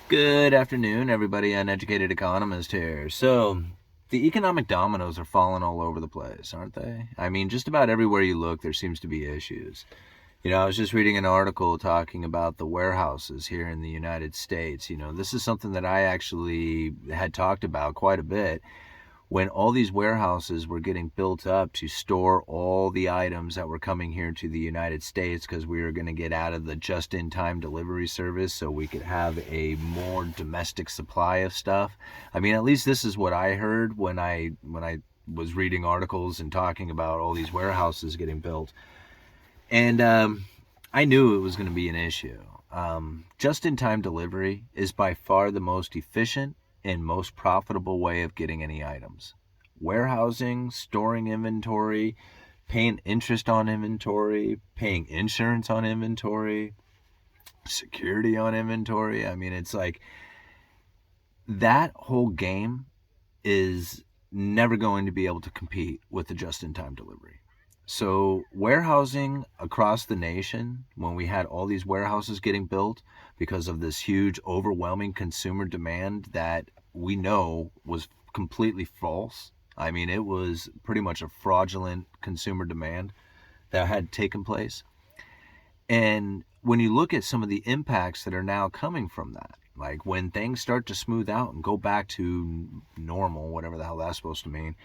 Good afternoon, everybody. Uneducated Economist here. So, the economic dominoes are falling all over the place, aren't they? I mean, just about everywhere you look, there seems to be issues. I was just reading an article talking about the warehouses here in the United States. This is something that I actually had talked about quite a bit when all these warehouses were getting built up to store all the items that were coming here to the United States because we were going to get out of the just-in-time delivery service so we could have a more domestic supply of stuff. I mean, at least this is what I heard when I was reading articles and talking about all these warehouses getting built. And I knew it was going to be an issue. Just-in-time delivery is by far the most efficient and most profitable way of getting any items. Warehousing, storing inventory, paying interest on inventory, paying insurance on inventory, security on inventory. I mean, it's like that whole game is never going to be able to compete with the just-in-time delivery. So warehousing across the nation, when we had all these warehouses getting built because of this huge overwhelming consumer demand that we know was completely false. I mean, it was pretty much a fraudulent consumer demand that had taken place. And when you look at some of the impacts that are now coming from that, like when things start to smooth out and go back to normal, whatever the hell that's supposed to mean,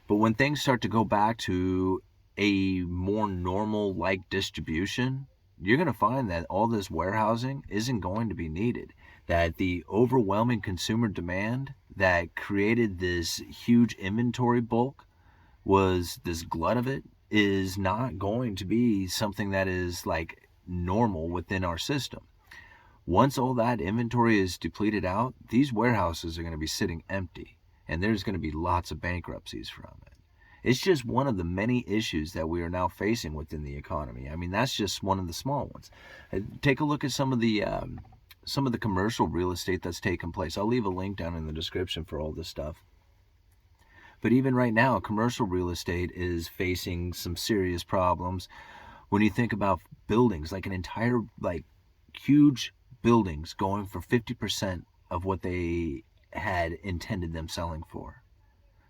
but when things start to go back to a more normal like distribution, you're going to find that all this warehousing isn't going to be needed. That the overwhelming consumer demand that created this huge inventory bulk was this glut of it is not going to be something that is like normal within our system. Once all that inventory is depleted out, these warehouses are going to be sitting empty, and there's going to be lots of bankruptcies from it. It's just one of the many issues that we are now facing within the economy. I mean, that's just one of the small ones. Take a look at some of the commercial real estate that's taken place. I'll leave a link down in the description for all this stuff. But even right now, commercial real estate is facing some serious problems. When you think about buildings, like an entire, like huge buildings going for 50% of what they had intended them selling for.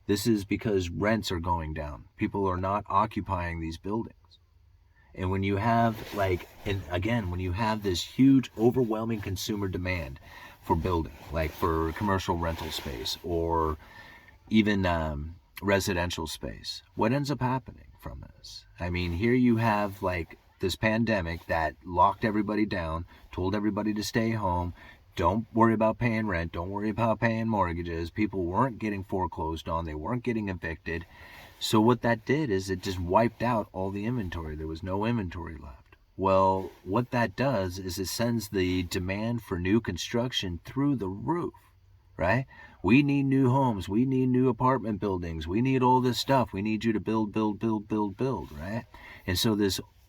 This is because rents are going down. People are not occupying these buildings. And when you have when you have this huge overwhelming consumer demand for building, like for commercial rental space or even residential space, what ends up happening from this? I mean, here you have like this pandemic that locked everybody down, told everybody to stay home, don't worry about paying rent, don't worry about paying mortgages. People weren't getting foreclosed on, they weren't getting evicted. So what that did is it just wiped out all the inventory. There was no inventory left. Well, what that does is it sends the demand for new construction through the roof, right? We need new homes, we need new apartment buildings, we need all this stuff. We need you to build, right? And so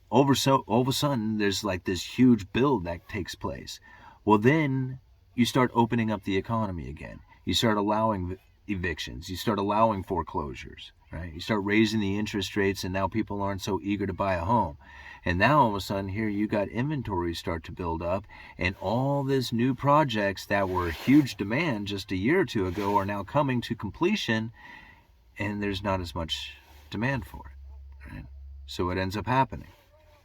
all of a sudden there's like this huge build that takes place. Well, then you start opening up the economy again. You start allowing evictions. You start allowing foreclosures, right? You start raising the interest rates, and now people aren't so eager to buy a home. And now all of a sudden here you got inventory start to build up, and all this new projects that were huge demand just a year or two ago are now coming to completion, and there's not as much demand for it, right? So what ends up happening?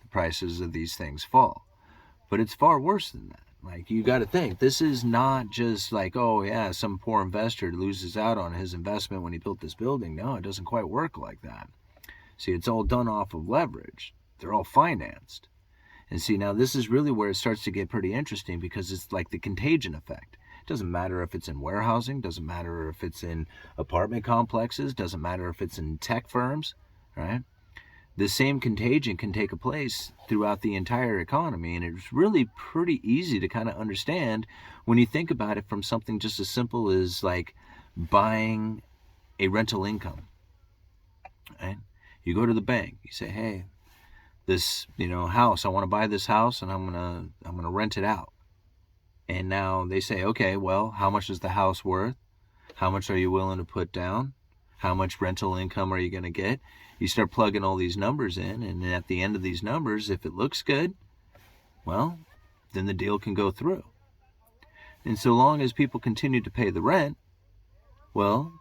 The prices of these things fall. But it's far worse than that. Like, you got to think, this is not just like, oh yeah, some poor investor loses out on his investment when he built this building. No, it doesn't quite work like that. See, it's all done off of leverage. They're all financed. And see, now this is really where it starts to get pretty interesting, because it's like the contagion effect. It doesn't matter if it's in warehousing, doesn't matter if it's in apartment complexes, doesn't matter if it's in tech firms, right? The same contagion can take a place throughout the entire economy, and it's really pretty easy to kind of understand when you think about it from something just as simple as like buying a rental income. Right? You go to the bank, you say, hey, this house, I want to buy this house, and I'm gonna rent it out. And now they say, okay, well, how much is the house worth? How much are you willing to put down? How much rental income are you going to get? You start plugging all these numbers in, and at the end of these numbers, if it looks good, well, then the deal can go through. And so long as people continue to pay the rent, well,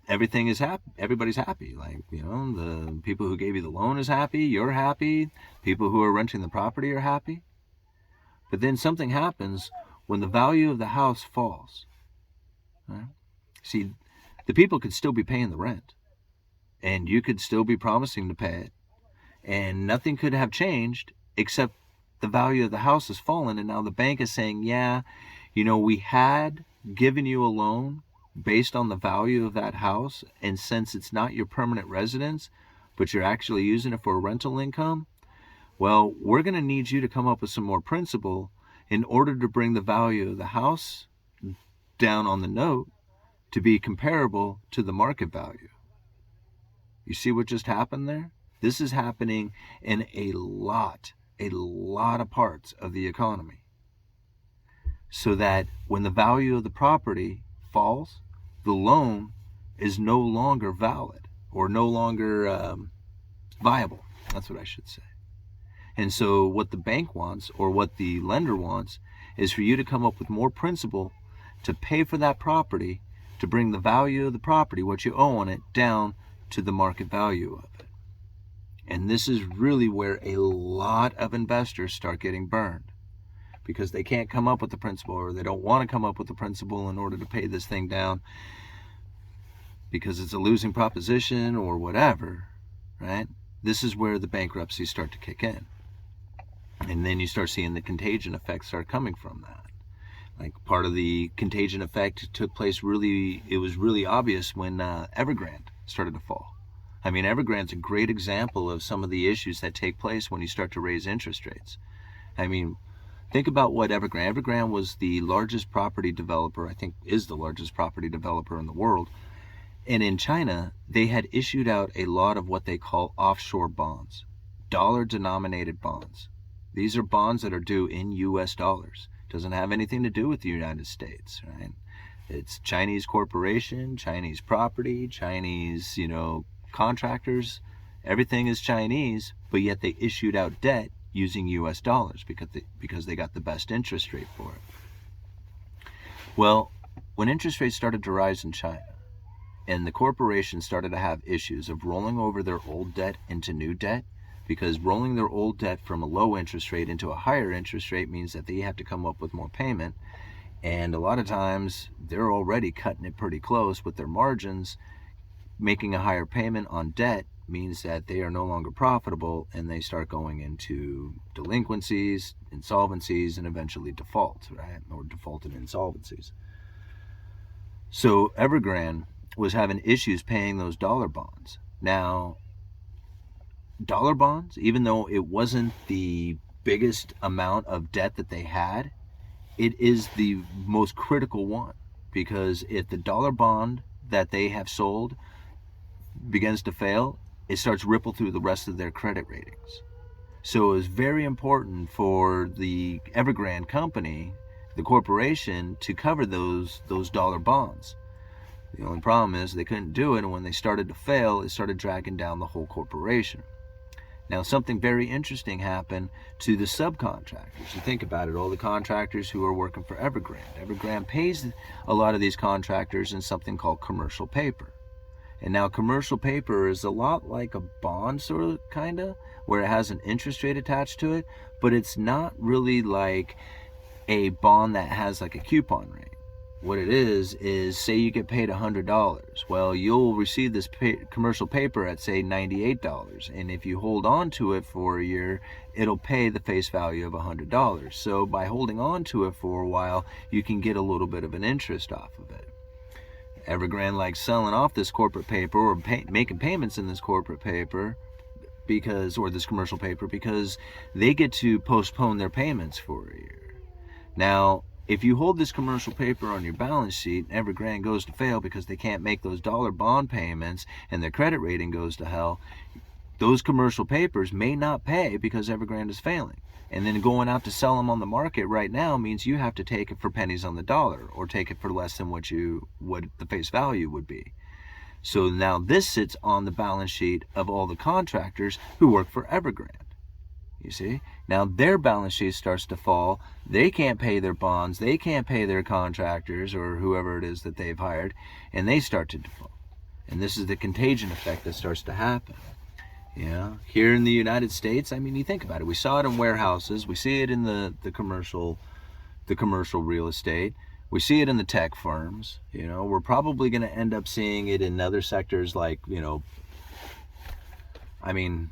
everything is happy. Everybody's happy. Like, the people who gave you the loan is happy. You're happy. People who are renting the property are happy. But then something happens when the value of the house falls. Right? See, the people could still be paying the rent, and you could still be promising to pay it, and nothing could have changed except the value of the house has fallen, and now the bank is saying, yeah, we had given you a loan based on the value of that house, and since it's not your permanent residence, but you're actually using it for a rental income, well, we're going to need you to come up with some more principal in order to bring the value of the house down on the note to be comparable to the market value. You see what just happened there? This is happening in a lot of parts of the economy. So that when the value of the property falls, the loan is no longer valid or no longer viable. That's what I should say. And so what the bank wants, or what the lender wants, is for you to come up with more principal to pay for that property, to bring the value of the property, what you owe on it, down to the market value of it. And this is really where a lot of investors start getting burned, because they can't come up with the principal, or they don't want to come up with the principal in order to pay this thing down because it's a losing proposition or whatever, right? This is where the bankruptcies start to kick in. And then you start seeing the contagion effect start coming from that. Like, part of the contagion effect took place it was really obvious when Evergrande started to fall. I mean, Evergrande's a great example of some of the issues that take place when you start to raise interest rates. I mean, think about what Evergrande was the largest property developer, I think is the largest property developer in the world. And in China, they had issued out a lot of what they call offshore bonds, dollar-denominated bonds. These are bonds that are due in US dollars. Doesn't have anything to do with the United States, right? It's Chinese corporation, Chinese property, Chinese, contractors. Everything is Chinese, but yet they issued out debt using US dollars because they got the best interest rate for it. Well, when interest rates started to rise in China, and the corporations started to have issues of rolling over their old debt into new debt, because rolling their old debt from a low interest rate into a higher interest rate means that they have to come up with more payment. And a lot of times they're already cutting it pretty close with their margins. Making a higher payment on debt means that they are no longer profitable, and they start going into delinquencies, insolvencies, and eventually default, right? Or defaulted insolvencies. So Evergrande was having issues paying those dollar bonds. Now, dollar bonds, even though it wasn't the biggest amount of debt that they had, it is the most critical one, because if the dollar bond that they have sold begins to fail, it starts to ripple through the rest of their credit ratings. So it was very important for the Evergrande company, the corporation, to cover those dollar bonds. The only problem is they couldn't do it, and when they started to fail, it started dragging down the whole corporation. Now, something very interesting happened to the subcontractors. You think about it, all the contractors who are working for Evergrande. Evergrande pays a lot of these contractors in something called commercial paper. And now commercial paper is a lot like a bond, sort of, kind of, where it has an interest rate attached to it, but it's not really like a bond that has like a coupon rate. What it is say you get paid $100. Well, you'll receive this commercial paper at, say, $98. And if you hold on to it for a year, it'll pay the face value of $100. So by holding on to it for a while, you can get a little bit of an interest off of it. Evergrande likes selling off this corporate paper, or making payments in this corporate paper, or this commercial paper, because they get to postpone their payments for a year. Now, if you hold this commercial paper on your balance sheet, and Evergrande goes to fail because they can't make those dollar bond payments, and their credit rating goes to hell, those commercial papers may not pay because Evergrande is failing. And then going out to sell them on the market right now means you have to take it for pennies on the dollar, or take it for less than what the face value would be. So now this sits on the balance sheet of all the contractors who work for Evergrande. You see? Now their balance sheet starts to fall. They can't pay their bonds. They can't pay their contractors or whoever it is that they've hired, and they start to default. And this is the contagion effect that starts to happen. You know, here in the United States, I mean, you think about it. We saw it in warehouses. We see it in the commercial real estate. We see it in the tech firms. You know, we're probably going to end up seeing it in other sectors like, you know, I mean,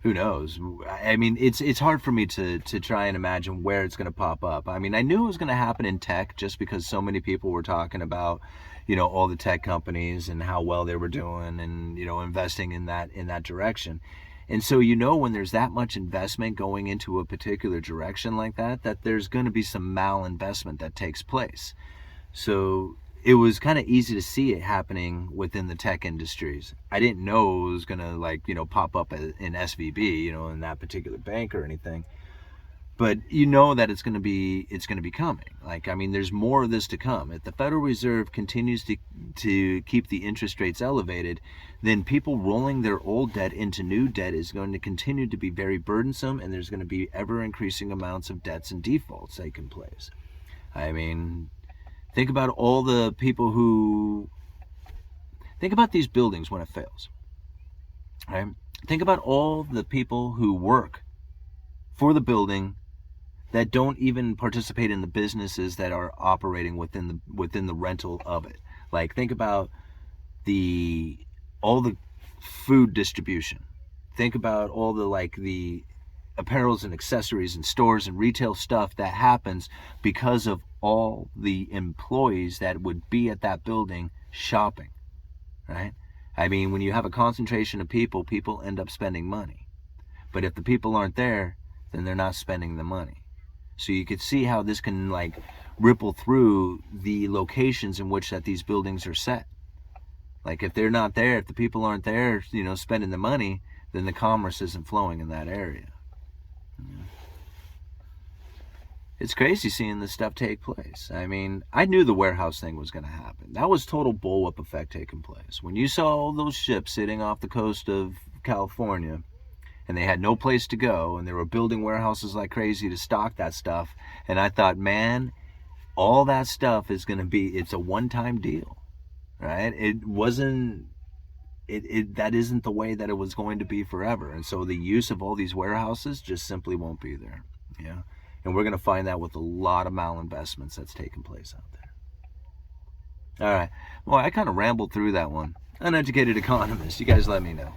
who knows? I mean, it's hard for me to try and imagine where it's going to pop up. I mean, I knew it was going to happen in tech just because so many people were talking about, you know, all the tech companies and how well they were doing and, you know, investing in that direction. And so, you know, when there's that much investment going into a particular direction like that, that there's going to be some malinvestment that takes place. So it was kind of easy to see it happening within the tech industries. I didn't know it was going to, like, you know, pop up in SVB, you know, in that particular bank or anything. But you know that it's going to be coming. Like, I mean, there's more of this to come. If the Federal Reserve continues to keep the interest rates elevated, then people rolling their old debt into new debt is going to continue to be very burdensome, and there's going to be ever increasing amounts of debts and defaults taking place. I mean, think about all the people who... Think about these buildings when it fails. Right? Think about all the people who work for the building that don't even participate in the businesses that are operating within the rental of it. Like, think about all the food distribution. Think about all the apparels and accessories and stores and retail stuff that happens because of all the employees that would be at that building shopping, right? I mean, when you have a concentration of people end up spending money. But if the people aren't there, then they're not spending the money. So you could see how this can, like, ripple through the locations in which that these buildings are set. Like, if they're not there, if the people aren't there, you know, spending the money, then the commerce isn't flowing in that area. Yeah. It's crazy seeing this stuff take place. I mean, I knew the warehouse thing was going to happen. That was total bullwhip effect taking place. When you saw all those ships sitting off the coast of California, and they had no place to go, and they were building warehouses like crazy to stock that stuff. And I thought, man, all that stuff is going to be, it's a one-time deal, right? It wasn't, that isn't the way that it was going to be forever. And so the use of all these warehouses just simply won't be there, yeah? And we're going to find that with a lot of malinvestments that's taking place out there. All right. Well, I kind of rambled through that one. Uneducated Economist. You guys let me know.